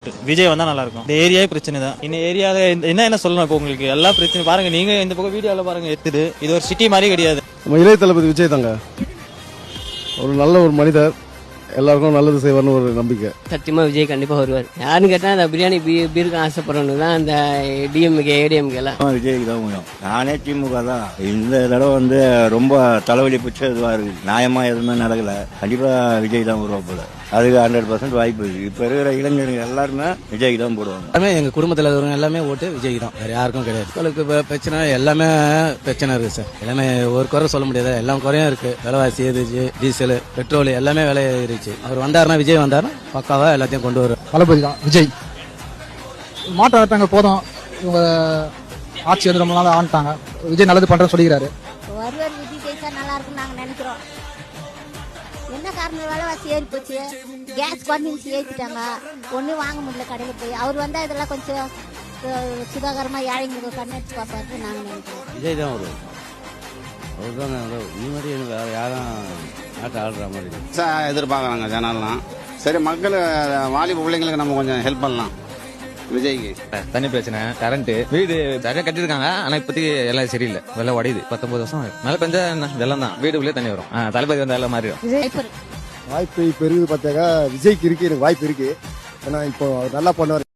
விஜய் வந்தா நல்லா இருக்கும். இந்த ஏரியாவே பிரச்சனை தான். இந்த ஏரியால என்ன சொல்லணும் இப்போ உங்களுக்கு எல்லா பிரச்சனை பாருங்க. நீங்க இந்த பக்கம் வீடியோல பாருங்க எடுத்துட்டு இது ஒரு சிட்டி மாதிரி கிடையாது. நம்ம இளைய தளபதி விஜய் தாங்க ஒரு நல்ல ஒரு மனிதர், எல்லாருக்கும் நல்லது செய்வார்னு ஒரு நம்பிக்கை. சத்தியமா விஜய் கண்டிப்பா வருவார். யாருன்னு கேட்டா அந்த பிரியாணி பீருக்கு ஆசைப்படுறவங்க தான் அந்த டிஎம்கே ஏடிஎம்கே எல்லாம் விஜய்க்கு தான் முடியும். நானே திமுக தான். இந்த தடவை ரொம்ப தலைவலி பிடிச்ச இதுவா இருக்கு. நியாயமா எதுவுமே நடக்கல. கண்டிப்பா விஜய் தான் வருவா போல. அதுக்கு 100% வாய்ப்பு இருக்கு. இப்ப இருக்கிற இளைஞர்கள் எல்லாருமே விஜய்க்கு தான் போடுவாங்க. எல்லாமே எங்க குடும்பத்தில் இருக்கிறவங்க எல்லாமே ஓட்டு விஜய்க்கு தான், வேற யாருக்கும் கிடையாது. உங்களுக்கு பிரச்சனை எல்லாமே பிரச்சனை இருக்கு சார். எல்லாமே ஒரு குறை சொல்ல முடியாது, எல்லாம் குறையும் இருக்கு. விலைவாசி ஏறிச்சு, டீசல், பெட்ரோல் எல்லாமே விலை ஏறிச்சு. அவர் வந்தாருன்னா விஜய் வந்தாருன்னா பக்காவா எல்லாத்தையும் கொண்டு வருவார். தளபதி தான் விஜய். மாற்றம் வரட்டாங்க போதும். இவங்க ஆட்சி வந்து ரொம்ப நாள் ஆண்டாங்க. விஜய் நல்லது பண்றேன்னு சொல்லிக்கிறாரு. ஒருவர் விஜய் ஜெயிச்சா நல்லா இருக்குன்னு நாங்க நினைக்கிறோம். என்ன காரணம், விலைவாசி ஏறி போச்சு, கேஸ் குறைஞ்சி ஏற்றிட்டாங்க, ஒன்றும் வாங்க முடியல கடையில் போய். அவர் வந்தால் இதெல்லாம் கொஞ்சம் சுகாதாரமாக ஏழைங்களுக்கு கண்ணெடுத்து பார்ப்பாரு நாங்கள் நினைக்கிறோம். விஜய் தான் வருவார். அவர் தான் இந்த மாதிரி எனக்கு வேறு யாரும் நாட்டை ஆடுற மாதிரி எதிர்பார்க்குறாங்க ஜனம்லாம். சரி, மக்கள் வாலிப பிள்ளைங்களுக்கு நம்ம கொஞ்சம் ஹெல்ப் பண்ணலாம். விஜய்க்கு தண்ணி பிரச்சனை, கரண்ட், வீடு நிறைய கட்டிருக்காங்க. ஆனா இப்போதைக்கு எல்லாம் சரியில்லை. வெள்ளம் உடையுது. 19 வருஷம் மழை பெஞ்சா வெள்ளம் தான், வீடுக்குள்ளே தண்ணி வரும். தளபதி வந்த எல்லாம் மாறிடும். வாய்ப்பு இப்போ இருக்குது பார்த்தாக்கா விஜய்க்கு இருக்கு, எனக்கு வாய்ப்பு இருக்கு. ஏன்னா இப்போ அவர் நல்லா பண்ணுவார்.